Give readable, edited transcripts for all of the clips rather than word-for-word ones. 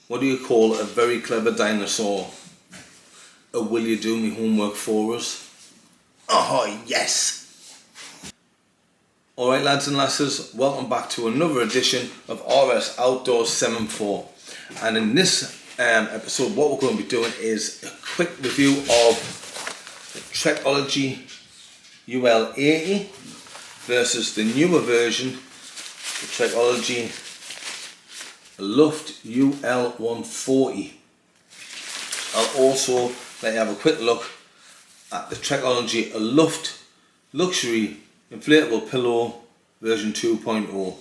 what do you call a very clever dinosaur? A will you do me homework for us? Oh yes! Alright lads and lasses, welcome back to another edition of RS Outdoors 7.4, and in this episode what we're going to be doing is a quick review of the Trekology UL80 versus the newer version, the Trekology Aluft UL140. I'll also let you have a quick look at the Trekology Aluft Luxury Inflatable Pillow version 2.0.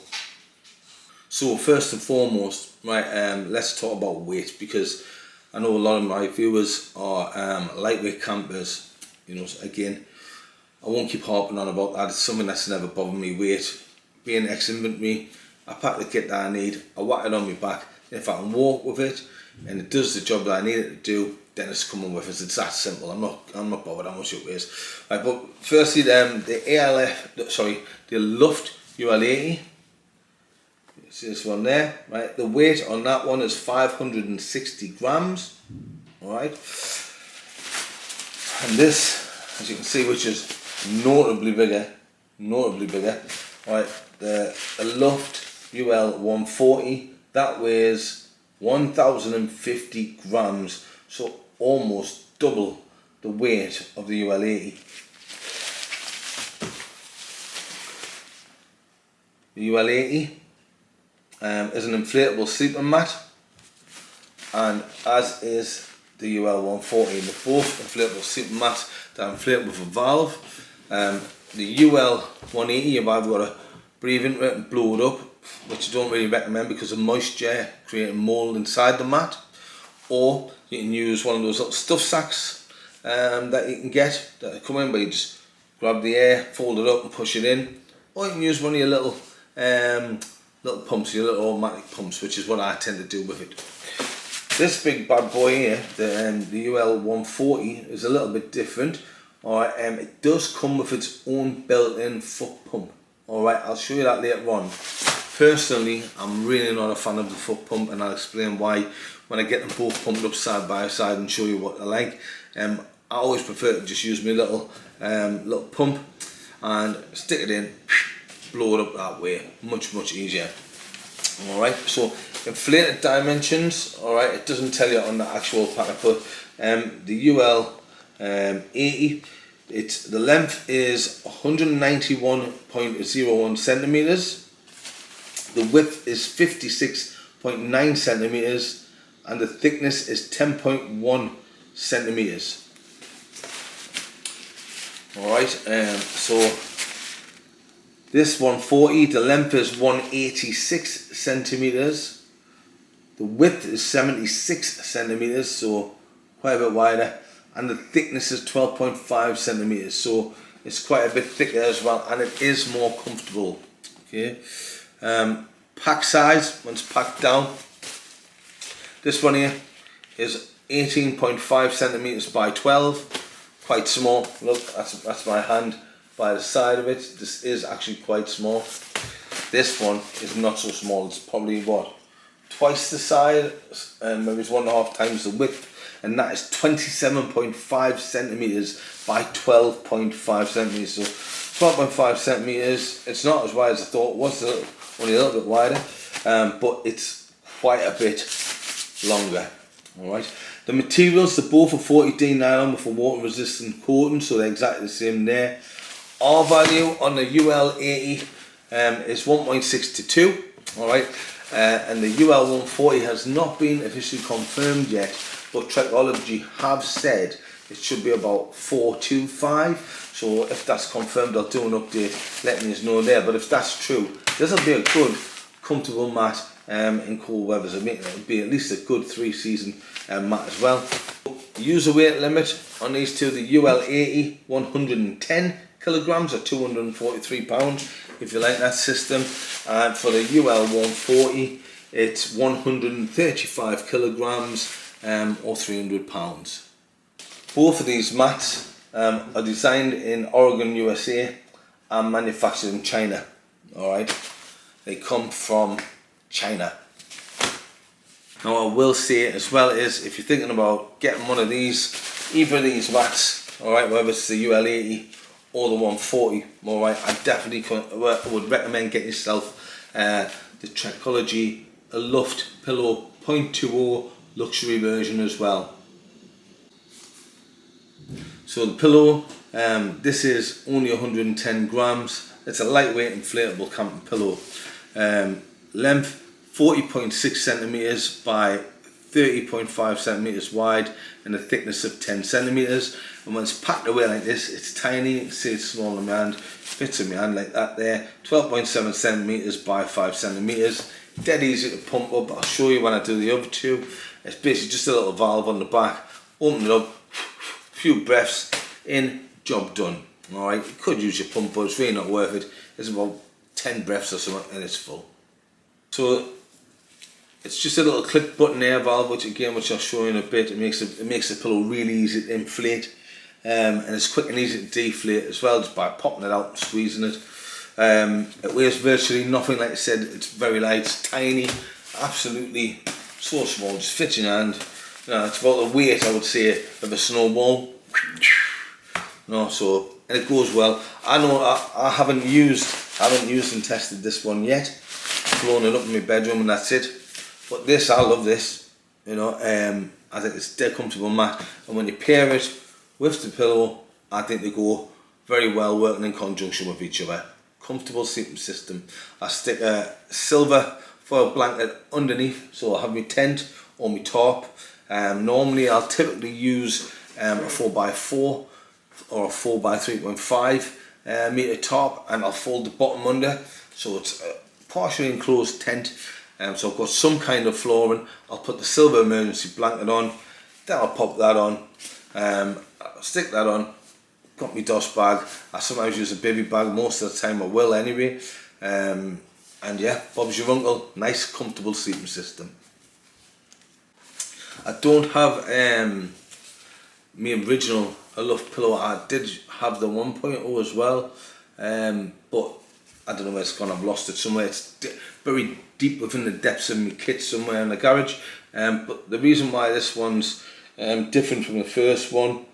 So first and foremost, right, let's talk about weight, because I know a lot of my viewers are lightweight campers. You know, again, I won't keep harping on about that. It's something that's never bothered me. Weight, being ex-inventory, I pack the kit that I need, I whack it on my back. If I can walk with it and it does the job that I need it to do, then it's coming with us. It's that simple. I'm not bothered how much it weighs. Right, but firstly, the Aluft UL80. See this one there, right? The weight on that one is 560 grams. All right, and this, as you can see, which is notably bigger. All right, the Aluft UL140, that weighs 1,050 grams, so almost double the weight of the UL80. The UL80 is an inflatable sleeping mat, and as is the UL140. They're both inflatable sleeping mats that are inflatable with a valve. The UL180, you've either got to breathe into it and blow it up, which I don't really recommend because of moisture creating mold inside the mat, or you can use one of those little stuff sacks that you can get that come in, where you just grab the air, fold it up and push it in, or you can use one of your little pumps, your little automatic pumps, which is what I tend to do with it. This big bad boy here, the UL140, is a little bit different. Alright, it does come with its own built-in foot pump. Alright, I'll show you that later on. Personally, I'm really not a fan of the foot pump, and I'll explain why when I get them both pumped up side by side and show you what they're like. I always prefer to just use my little pump and stick it in, blow it up that way. Much easier. Alright, so inflated dimensions, alright, it doesn't tell you on the actual packet, but the UL80, the length is 191.01 centimeters, the width is 56.9 centimeters, and the thickness is 10.1 centimeters. Alright, so this 140, the length is 186 centimeters, the width is 76 centimeters, so quite a bit wider, and the thickness is 12.5 centimeters, so it's quite a bit thicker as well, and it is more comfortable. Okay, pack size, once packed down, this one here is 18.5 centimeters by 12, quite small. Look, that's my hand by the side of it. This is actually quite small. This one is not so small. It's probably what, twice the size, maybe it's 1.5 times the width, and that is 27.5 centimeters by 12.5 centimeters. So 12.5 centimeters. It's not as wide as I thought it was. Only a little bit wider, but it's quite a bit longer. All right. The materials, they're both a 40D nylon with a water resistant coating, so they're exactly the same there. R value on the UL80 is 1.6 to 2. All right, and the UL140 has not been officially confirmed yet, but Trekology have said it should be about 4.25. So if that's confirmed, I'll do an update letting you know there. But if that's true, this will be a good, comfortable mat in cold weather. So it'll be at least a good 3-season mat as well. User weight limit on these two: the UL80 110 kilograms or 243 pounds if you like that system, and for the UL140 it's 135 kilograms or 300 pounds. Both of these mats are designed in Oregon, USA and manufactured in China. Alright, they come from China. Now I will say as well is, if you're thinking about getting one of these, either of these mats, alright, whether it's the UL80 or the 140, alright, I definitely would recommend getting yourself the Trekology Aluft Pillow 0.20 luxury version as well. So the pillow, this is only 110 grams. It's a lightweight inflatable camping pillow. Length 40.6 centimeters by 30.5 centimeters wide, and a thickness of 10 centimeters. And when it's packed away like this, it's tiny. You can see it's small in my hand, fits in my hand like that there. 12.7 centimeters by 5 centimeters. Dead easy to pump up. I'll show you when I do the other two. It's basically just a little valve on the back. Open it up, few breaths in, job done. Alright, you could use your pump, but it's really not worth it. It's about 10 breaths or something and it's full. So it's just a little click button air valve, which I'll show you in a bit. It makes the pillow really easy to inflate, and it's quick and easy to deflate as well, just by popping it out and squeezing it. It weighs virtually nothing, like I said. It's very light, it's tiny, absolutely so small, just fits in your hand. You know, it's about the weight, I would say, of a snowball. No, so, and it goes well. I know I haven't used and tested this one yet. Flown it up in my bedroom and that's it. But this, I love this. You know, I think it's a dead comfortable mat, and when you pair it with the pillow, I think they go very well working in conjunction with each other. Comfortable sleeping system. I stick a silver foil blanket underneath, so I'll have my tent or my tarp. Normally I'll typically use a 4x4 or a 4x3.5 meter tarp, and I'll fold the bottom under, so it's a partially enclosed tent. So I've got some kind of flooring. I'll put the silver emergency blanket on, then I'll pop that on, I'll stick that on, got my dust bag. I sometimes use a baby bag, most of the time I will anyway. And yeah, Bob's your uncle. Nice comfortable sleeping system. I don't have my original Aluft pillow. I did have the 1.0 as well, but I don't know where it's gone. I've lost it somewhere. It's very deep within the depths of my kit somewhere in the garage. But the reason why this one's different from the first one,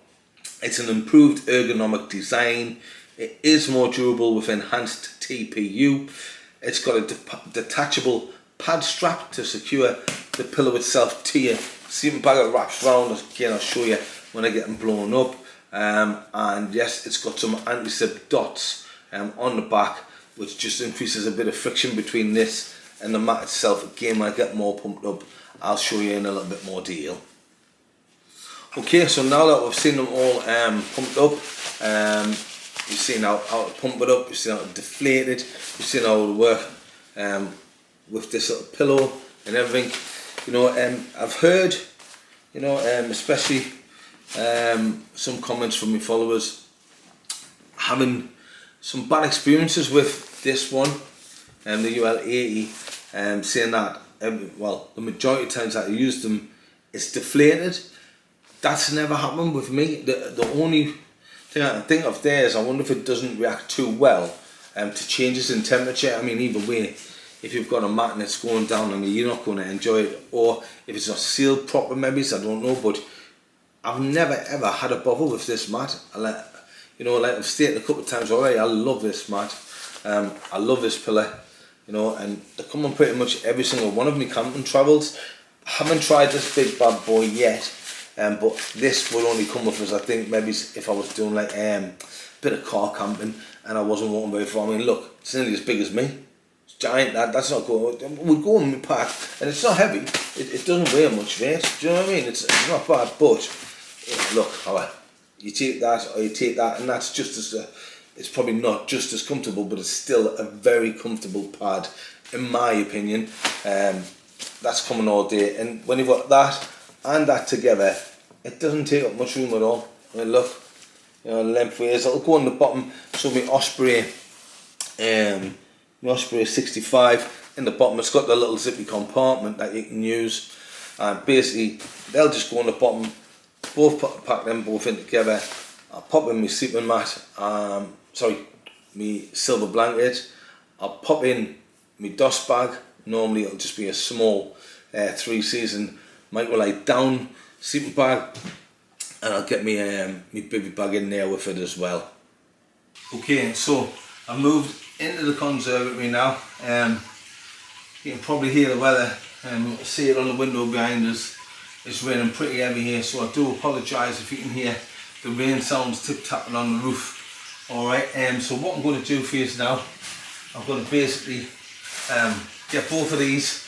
it's an improved ergonomic design. It is more durable with enhanced TPU. It's got a detachable pad strap to secure the pillow itself to your sleeping bag. It wraps around. Again, I'll show you when I get them blown up. And yes, it's got some anti-slip dots on the back, which just increases a bit of friction between this and the mat itself. Again, when I get more pumped up, I'll show you in a little bit more detail. Okay, so now that we've seen them all pumped up, you've seen how to pump it up, you've seen how to deflate it, you've seen how to work with this little pillow and everything. You know, I've heard, you know, especially some comments from my followers having some bad experiences with this one, the UL80, saying that, well, the majority of times that I use them, it's deflated. That's never happened with me. The only thing I can think of there is, I wonder if it doesn't react too well to changes in temperature. I mean, either way, if you've got a mat and it's going down, I mean, you're not going to enjoy it. Or if it's not sealed proper, maybe, I don't know. But I've never ever had a bother with this mat. You know, like I've stated a couple of times already, I love this mat. I love this pillow. You know, and they come on pretty much every single one of my camping travels. I haven't tried this big bad boy yet. But this would only come with us, I think, maybe if I was doing like a bit of car camping and I wasn't walking very far. I mean, look, it's nearly as big as me. It's giant. That's not going. We'd go in my pack, and it's not heavy. It doesn't weigh much weight. Do you know what I mean? It's not bad, but look, you take that or you take that, and that's just as it's probably not just as comfortable, but it's still a very comfortable pad, in my opinion. That's coming all day, and when you've got that and that together, it doesn't take up much room at all. I mean, look, you know, lengthways. It'll go on the bottom. So my Osprey 65 in the bottom. It's got the little zippy compartment that you can use. And basically, they'll just go on the bottom. Pack them both in together. I'll pop in my sleeping mat. My silver blanket. I'll pop in my dust bag. Normally, it'll just be a small 3-season microlight down sleeping bag, and I'll get me bivy bag in there with it as well. Okay, so I moved into the conservatory now. You can probably hear the weather, see it on the window behind us. It's raining pretty heavy here, so I do apologise if you can hear the rain sounds tip-tapping on the roof. Alright, so what I'm going to do for you now, I'm going to basically get both of these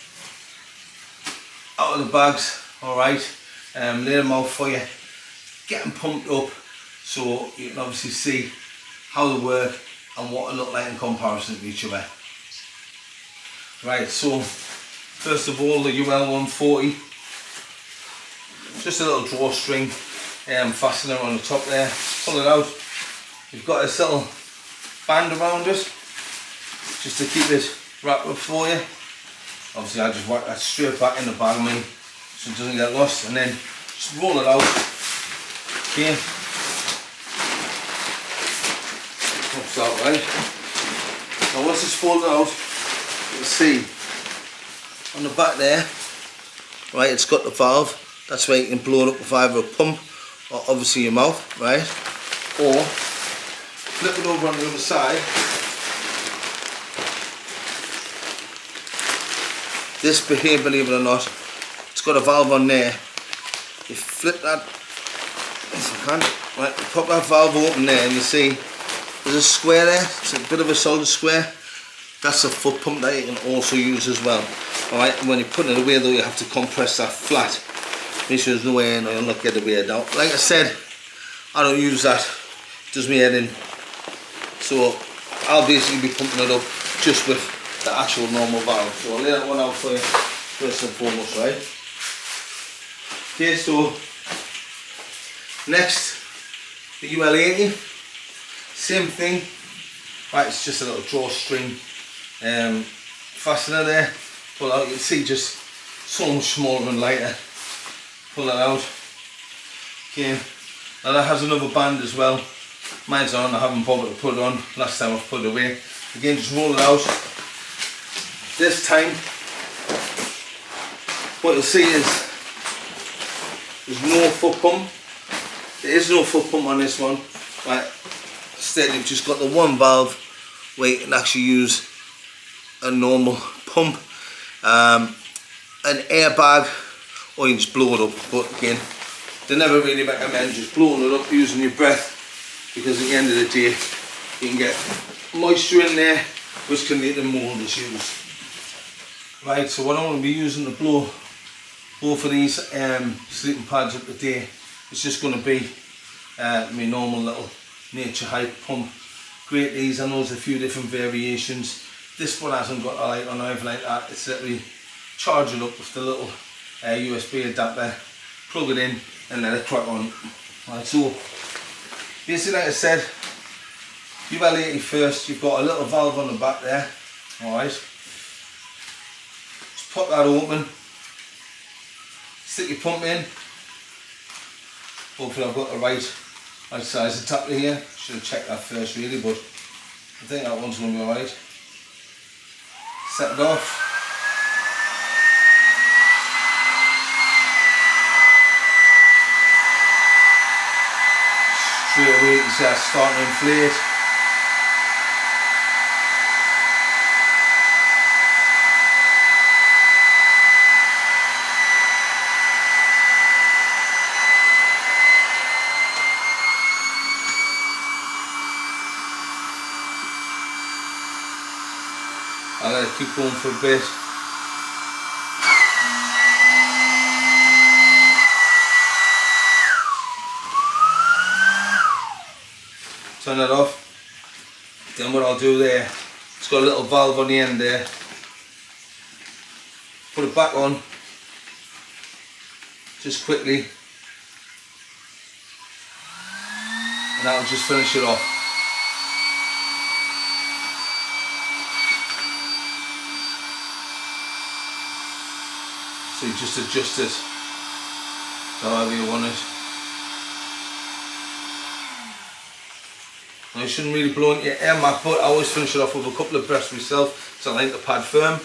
out of the bags, alright, lay them out for you, get them pumped up so you can obviously see how they work and what they look like in comparison to each other. Right, so first of all, the UL140, just a little drawstring fastener on the top there. Pull it out. You've got this little band around it just to keep it wrapped up for you. Obviously I just whack that straight back in the bag of me so it doesn't get lost, and then just roll it out. Okay. Pops out right. Now once it's folded out, you'll see on the back there, right, it's got the valve. That's where you can blow it up with either a pump or obviously your mouth, right? Or flip it over on the other side. This here, believe it or not, it's got a valve on there. You flip that, if I can, right, pop that valve open there, and you see there's a square there. It's a bit of a solid square. That's a foot pump that you can also use as well. Alright, and when you put it away though, you have to compress that flat. Make sure there's no air in or you'll not get the wear down. Like I said, I don't use that. It does me head in. So I'll basically be pumping it up just with the actual normal valve. So I'll lay that one out for you first and foremost, right? Okay, so next, the UL80. Same thing. Right, it's just a little drawstring fastener there. Pull out, you can see just so much smaller and lighter. Pull that out. Okay, now that has another band as well. Mine's on, I haven't bothered to put it on. Last time I've put it away. Again, just roll it out. This time, what you'll see is there's no foot pump. There is no foot pump on this one. Right, instead you've just got the one valve where you can actually use a normal pump, an airbag, or you can just blow it up. But again, they never really recommend just blowing it up using your breath, because at the end of the day you can get moisture in there which can lead to mold issues. Right, so what I'm going to be using to blow both of these sleeping pads up today is just going to be my normal little nature height pump. Great these, I know there's a few different variations. This one hasn't got a light on or anything like that. It's literally charge it up with the little USB adapter, plug it in and let it crack on. Right, so basically like I said, UL80 first, you've got a little valve on the back there. Alright, just pop that open, stick your pump in. Hopefully I've got the right size adapter here. Should have checked that first really, but I think that one's going to be alright. Set it off. Straight away you can see that's starting to inflate. I'll let it keep going for a bit. Turn that off. Then what I'll do there, it's got a little valve on the end there. Put it back on, just quickly, and that'll just finish it off. So you just adjust it however you want it. Now you shouldn't really blow into your air mat, but I always finish it off with a couple of breaths myself so I like the pad firm.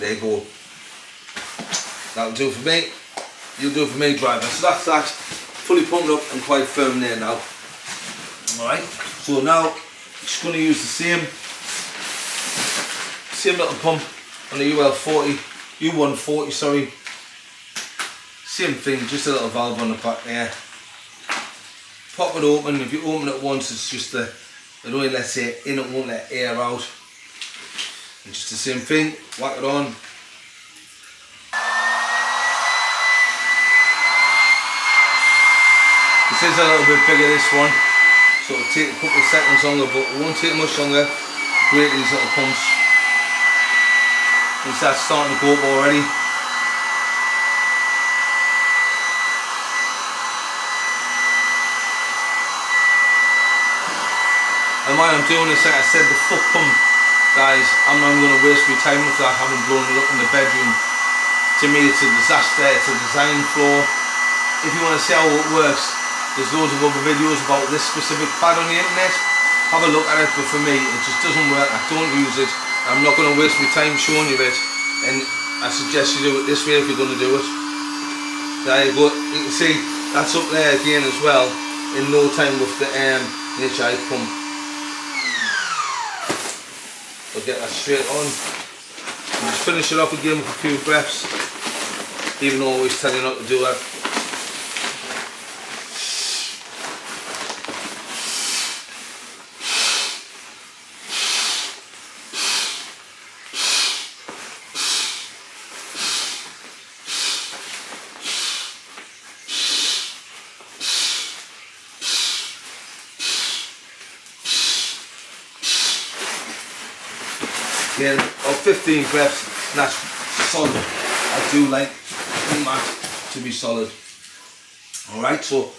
There you go. That'll do for me. You'll do for me, driver. So that's that. Fully pumped up and quite firm there now. Alright, so now just going to use the same little pump on the UL140, sorry. Same thing, just a little valve on the back there. Pop it open. If you open it once, it's just it only lets air in, it won't let air out. And just the same thing, whack it on. This is a little bit bigger, this one, so it'll take a couple of seconds longer, but it won't take much longer. Great, these little pumps. It's starting to go up already. And while I'm doing this, like I said, the foot pump, guys, I'm not going to waste my time with that, having blown it up in the bedroom. To me, it's a disaster, it's a design flaw. If you want to see how it works, there's loads of other videos about this specific pad on the internet. Have a look at it, but for me, it just doesn't work. I don't use it. I'm not going to waste my time showing you it. And I suggest you do it this way if you're going to do it. There you go. You can see that's up there again as well, in no time with the HI pump. I'll get that straight on. And just finish it off again with a few breaths. Even though I always tell you not to do that. Again, about 15 breaths, and that's solid. I do like the mat to be solid. Alright, so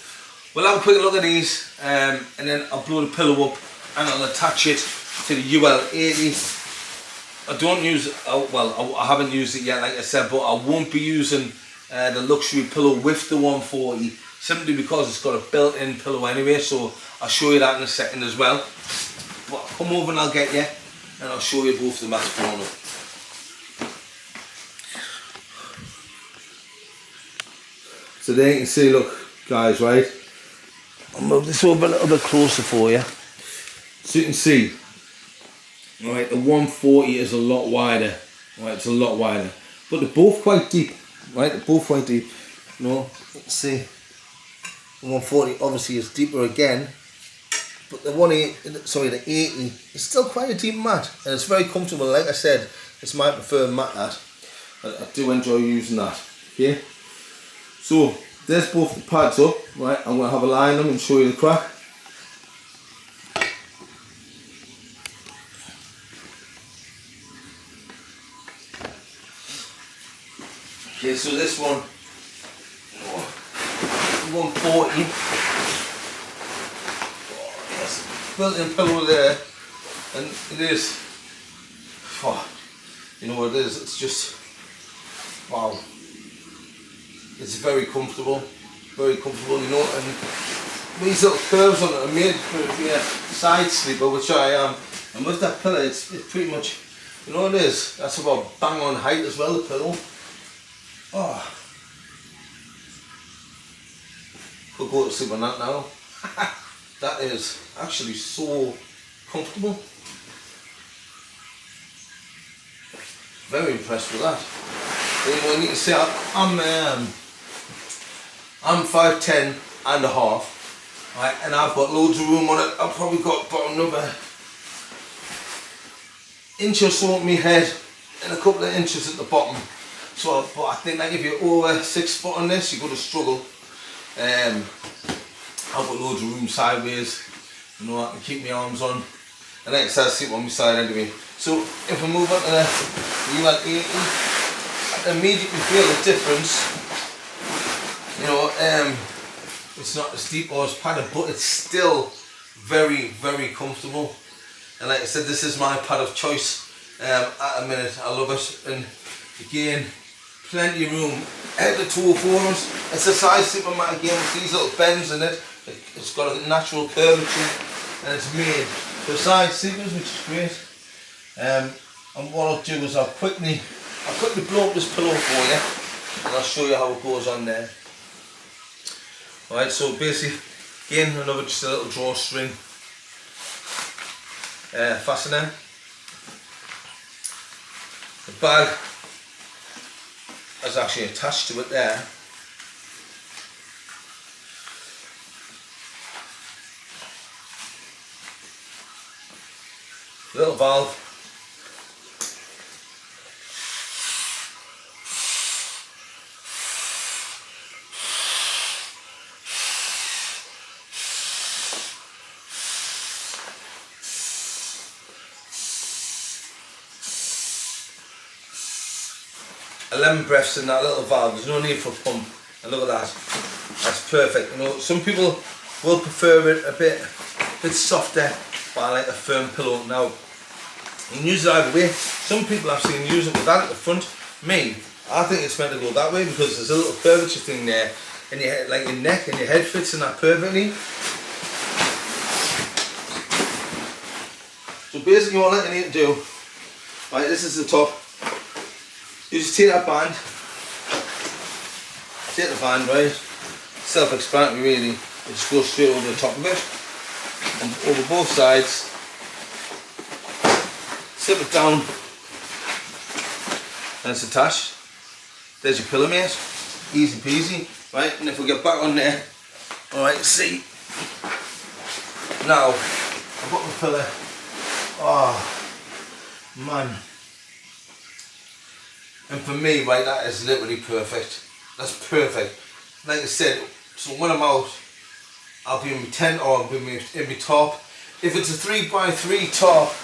we'll have a quick look at these, and then I'll blow the pillow up and I'll attach it to the UL80. I don't use it, well, I haven't used it yet, like I said, but I won't be using the luxury pillow with the 140, simply because it's got a built-in pillow anyway, so I'll show you that in a second as well. But I'll come over and I'll get you, and I'll show you both the mats blown up. So there you can see, look guys, right, I'll move this over a little bit closer for you. So you can see, right, the 140 is a lot wider, right, it's a lot wider. But they're both quite deep, right, they're both quite deep. You know, you can see, the 140 obviously is deeper again. But the 80 is still quite a deep mat, and it's very comfortable. Like I said, it's my preferred mat, that. I do enjoy using that. Okay, so there's both the pads up, right? I'm going to have a lie on them and show you the crack. Okay, so this one, 140. Built-in pillow there, and it is, oh, you know what it is, it's just, wow, it's very comfortable, you know, and these little curves on it are made for being a side sleeper, which I am, and with that pillow, it's pretty much, you know what it is, that's about bang on height as well, the pillow. Oh, could go to sleep on that now. That is actually so comfortable. Very impressed with that. And you can see I'm 5'10" and a half, right, and I've got loads of room on it. I've probably got about another inch or so on my head and a couple of inches at the bottom. So, but I think that if you're over 6 foot on this, you're going to struggle. I've got loads of room sideways, you know, I can keep my arms on, and like I said, I sleep on my side anyway. So if we move on to the UL80, I can immediately feel the difference. You know, it's not as deep or as padded, but it's still very, very comfortable. And like I said, this is my pad of choice at the minute. I love it, and again, plenty of room. Head to toe for us. It's a side sleeper mat again with these little bends in it. It's got a natural curvature, and it's made for side sleepers, which is great. And what I'll do is I'll quickly I'll quickly blow up this pillow for you and I'll show you how it goes on there. Alright, so basically, again, another just a little drawstring fastener. The bag is actually attached to it there. Little valve. Lemon breaths in that little valve, there's no need for a pump, and look at that, that's perfect. You know, some people will prefer it a bit softer, but I like a firm pillow. Now, you can use it either way. Some people I've seen use it with that at the front. Me, I think it's meant to go that way because there's a little curvature thing there, and your head, like your neck and your head fits in that perfectly. So basically all that you need to do, right, this is the top. You just take that band, right, self-explanatory really, it just goes straight over the top of it, and over both sides, slip it down, and it's attached. There's your pillow, mate, easy peasy, right, and if we get back on there, alright, see, now, I've got my pillow, oh, man. And for me, right, that is literally perfect. That's perfect. Like I said, so when I'm out, I'll be in my tent or I'll be in my top. If it's a 3x3 top,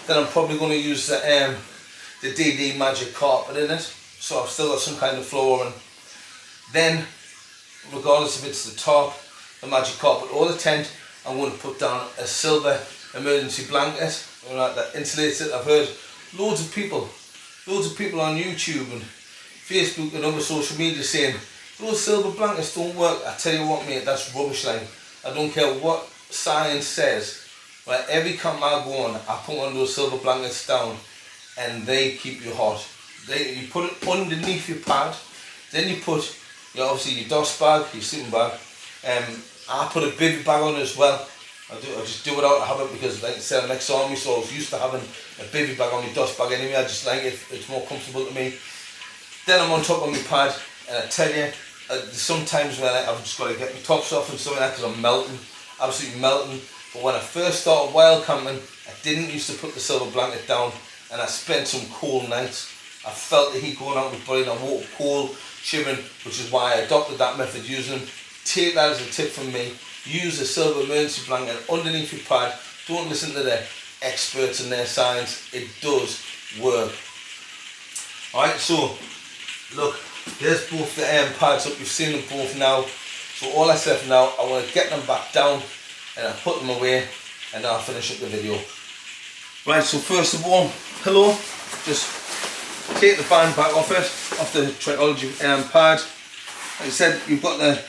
then I'm probably going to use the DD Magic carpet in it. So I've still got some kind of flooring. Then, regardless if it's the top, the Magic carpet or the tent, I'm going to put down a silver emergency blanket, like that insulates it. I've heard loads of people on YouTube and Facebook and other social media saying those silver blankets don't work. I tell you what, mate, that's rubbish. Like, I don't care what science says. Right, every camp I go on, I put one of those silver blankets down, and they keep you hot. You put it underneath your pad, then you put obviously your dust bag, your sleeping bag. I put a bivy bag on as well. I just do it out of habit because, like I said, I'm ex-army, so I was used to having a bivy bag on my dust bag anyway. I just like it, it's more comfortable to me. Then I'm on top of my pad, and I tell you, sometimes when I've just got to get my tops off and stuff like that because I'm melting, absolutely melting. But when I first started wild camping, I didn't used to put the silver blanket down, and I spent some cold nights. I felt the heat going out of my body, and I woke up cold, shivering, which is why I adopted that method using them. Take that as a tip from me. Use a silver emergency blanket underneath your pad. Don't listen to the experts and their science. It does work. Alright, so look, there's both the pads up. You've seen them both now. So all that's left now, I want to get them back down and I put them away, and then I'll finish up the video. Right, so first of all, pillow, just take the band back off it, off the Trekology pad. Like I said, you've got the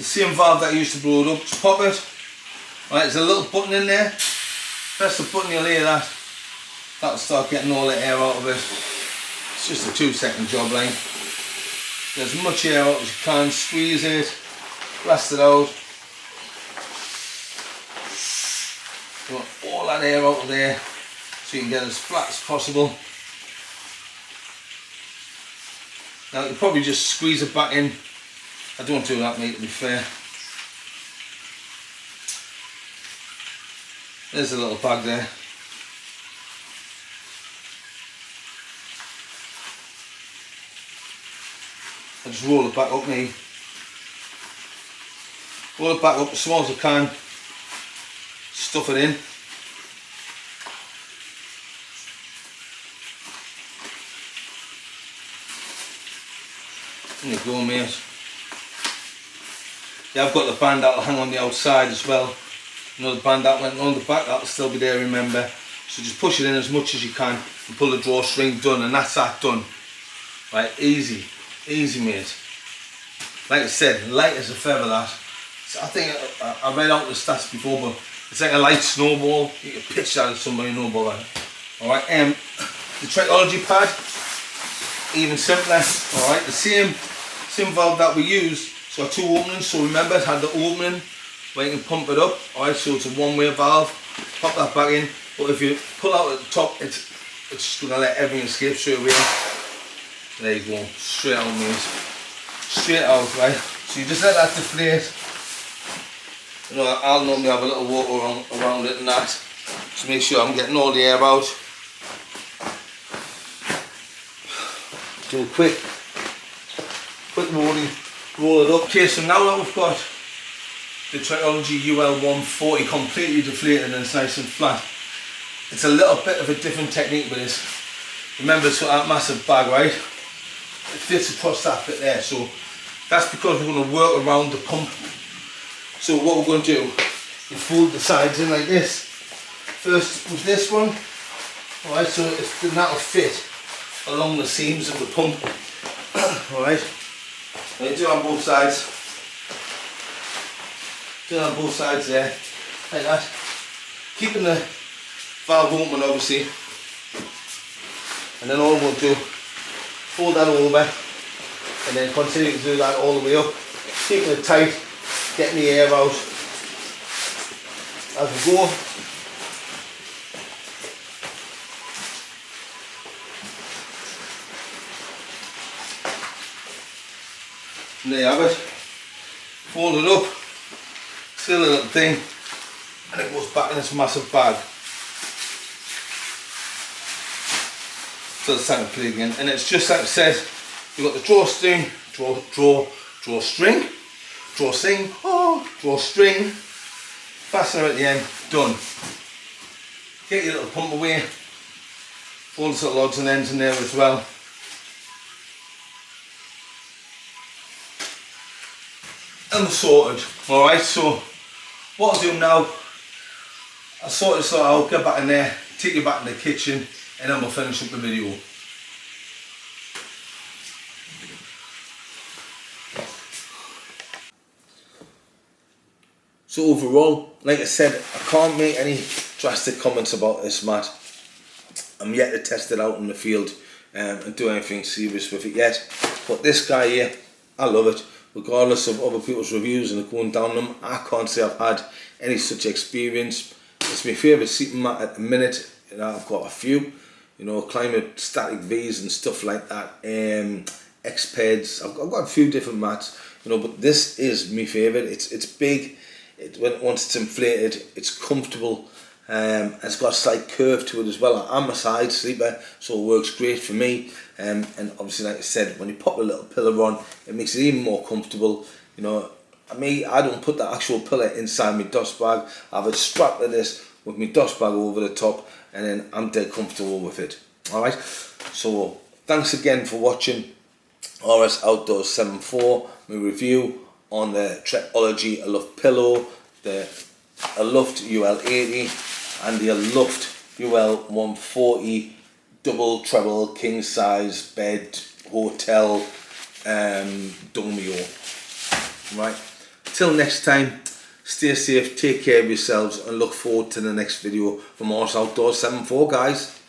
same valve that I used to blow it up. Just pop it. Right, there's a little button in there. Press the button, you'll hear that. That'll start getting all the air out of it. It's just a 2-second job, like. Get as much air out as you can, squeeze it, blast it out. You want all that air out of there so you can get as flat as possible. Now you probably just squeeze it back in. I don't do that, mate, to be fair. There's a little bag there. I just roll it back up, mate. Roll it back up as small as I can. Stuff it in. There you go, mate. Yeah, I've got the band that'll hang on the outside as well. Another band that went on the back, that'll still be there, remember. So just push it in as much as you can and pull the drawstring, done, and that's that done. Right, easy, easy, mate. Like I said, light as a feather, that. So I think I read out the stats before, but it's like a light snowball. You can pitch that at somebody, no bother. Alright, the Trekology pad, even simpler. Alright, the same valve that we used, it's got two openings, so remember it had the opening where you can pump it up. Alright, so it's a one-way valve, pop that back in, but if you pull out at the top, it's just going to let everything escape straight away. There you go, straight out means straight out, right? So you just let that deflate. You know, I'll normally have a little walk around it and that, just make sure I'm getting all the air out. Do a quick roll it up. Okay, so now that we've got the Trekology UL140 completely deflated and it's nice and flat, it's a little bit of a different technique with this. Remember, it's got that massive bag, right? It fits across that bit there, so that's because we're going to work around the pump. So what we're going to do, you fold the sides in like this. First with this one, alright, so then that'll fit along the seams of the pump. Alright, and you do it on both sides. Do it on both sides there, like that. Keeping the valve open obviously. And then all we'll do, fold that over and then continue to do that all the way up. Keeping it tight, getting the air out as we go. And there you have it. Fold it up, seal the little thing, and it goes back in this massive bag. So the second plate again, and it's just like I said, you've got the drawstring, drawstring, fastener at the end, done. Get your little pump away, all the little odds and ends in there as well. And we're sorted. Alright, so what I'll do now, I'll sort this out, get back in there, take you back in the kitchen, and then we'll finish up the video. So overall, like I said, I can't make any drastic comments about this mat. I'm yet to test it out in the field and do anything serious with it yet. But this guy here, I love it. Regardless of other people's reviews and going down them, I can't say I've had any such experience. It's my favourite seating mat at the minute. You know, I've got a few, you know, Climate Static V's and stuff like that, X-Peds. I've got a few different mats, you know, but this is my favourite. It's big. Once it's inflated, it's comfortable. It's got a slight curve to it as well. I'm a side sleeper, so it works great for me. And obviously, like I said, when you pop a little pillow on, it makes it even more comfortable. You know, I don't put the actual pillow inside my dust bag. I have it strapped to this with my dust bag over the top, and then I'm dead comfortable with it. All right. So thanks again for watching RS Outdoors 7.4, my review on the Trekology Aluft pillow, the Aluft UL80 and the Aluft UL140 double treble king size bed hotel Domio. Right, till next time, stay safe, take care of yourselves, and look forward to the next video from RS Outdoors 7.4, guys.